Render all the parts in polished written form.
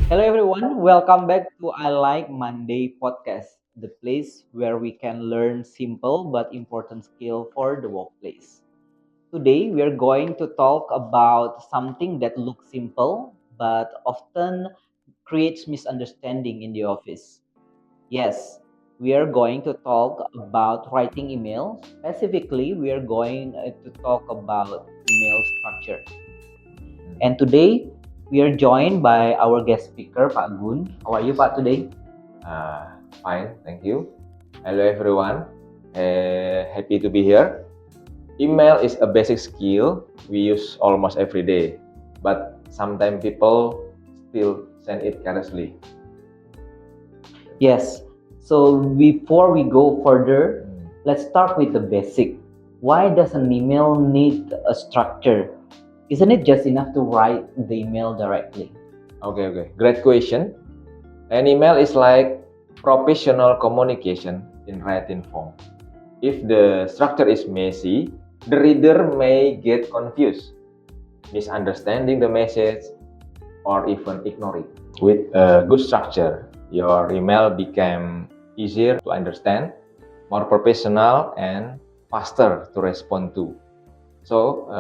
Hello, everyone. Welcome back to I Like Monday podcast, the place where we can learn simple but important skill for the workplace. Today, we are going to talk about something that looks simple but often creates misunderstanding in the office. Yes, we are going to talk about writing email. Specifically, we are going to talk about email structure. And today we are joined by our guest speaker, Pak Gun. How are you, Pak, today? Uh, Fine, thank you. Hello everyone. Happy to be here. Email is a basic skill we use almost every day, but sometimes people still send it carelessly. Yes. So before we go further, let's start with the basic. Why does an email need a structure? Isn't it just enough to write the email directly? Okay. Great question. An email is like professional communication in written form. If the structure is messy, the reader may get confused, misunderstanding the message, or even ignore it. With a good structure, your email became easier to understand, more professional, and faster to respond to. So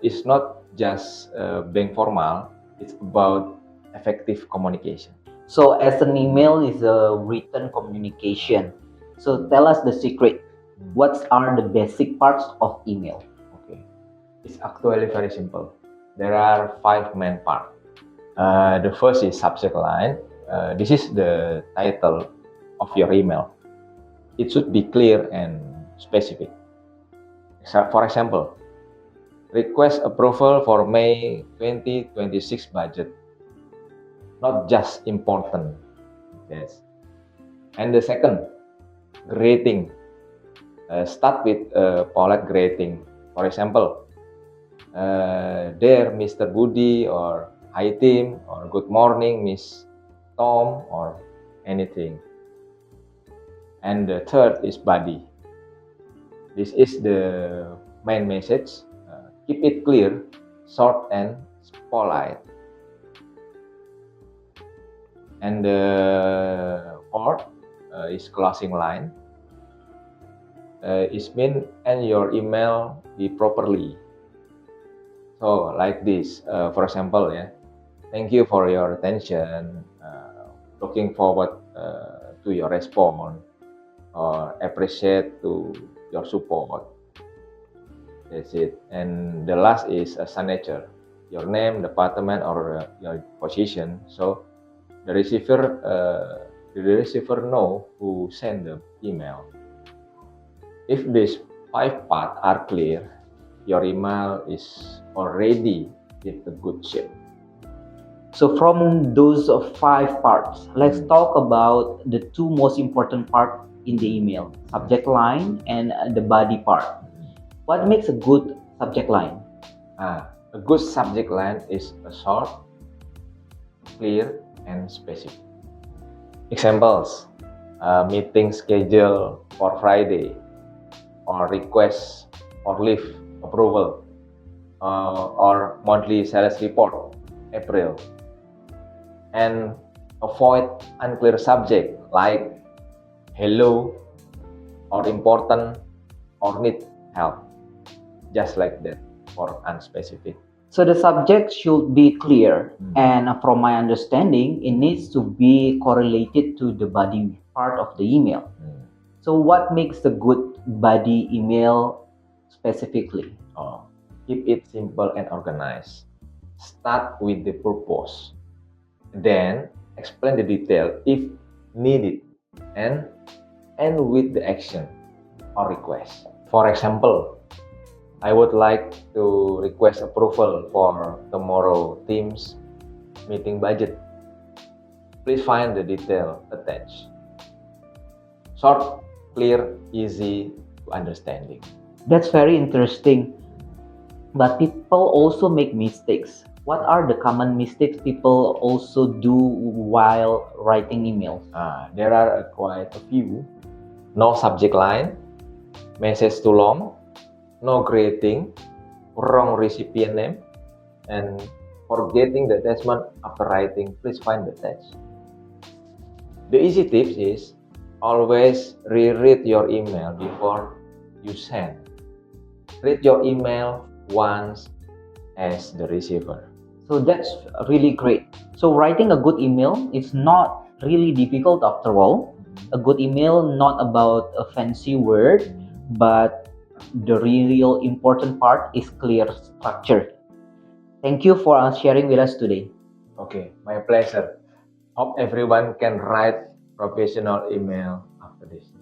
it's not just being formal, it's about effective communication. So as an email is a written communication. So tell us the secret. What are the basic parts of email? Okay, it's actually very simple. There are five main parts. The first is subject line. This is the title of your email. It should be clear and specific. So, for example, request approval for May 2026 budget. Not just important. Yes. And the second, greeting. Start with polite greeting. For example, dear Mr. Budi, or hi team, or good morning Miss Tom, or anything. And the third is body. This is the main message. Keep it clear, short, and polite. And the fourth is closing line. It means end your email be properly. So like this, for example, thank you for your attention. Looking forward to your response, or appreciate to your support. That's it. And the last is a signature, your name, department, or your position. So the receiver know who sent the email. If these five parts are clear, your email is already in a good shape. So from those five parts, let's talk about the two most important parts in the email, subject line and the body part. What makes a good subject line? A good subject line is a short, clear, and specific. Examples, meeting schedule for Friday, or request for leave approval, or monthly sales report, April. And avoid unclear subject like hello, or important, or need help. Just like that, for unspecific. So the subject should be clear, and from my understanding, it needs to be correlated to the body part of the email. So what makes a good body email specifically? Keep it simple and organized. Start with the purpose, then explain the detail if needed, and end with the action or request. For example, I would like to request approval for tomorrow Teams meeting budget. Please find the detail attached. Short, clear, easy to understanding. That's very interesting. But people also make mistakes. What are the common mistakes people also do while writing emails? There are quite a few. No subject line, message too long, no greeting, wrong recipient name, and forgetting the attachment after writing, please find the text. The easy tips is always reread your email before you send. Read your email once as the receiver. So that's really great. So writing a good email is not really difficult after all. A good email not about a fancy word, but the real important part is clear structure. Thank you for sharing with us today. Okay, my pleasure. Hope everyone can write professional email after this.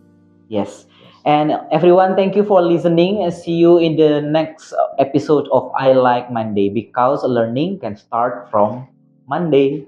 Yes. And everyone, thank you for listening and see you in the next episode of I Like Monday because learning can start from Monday.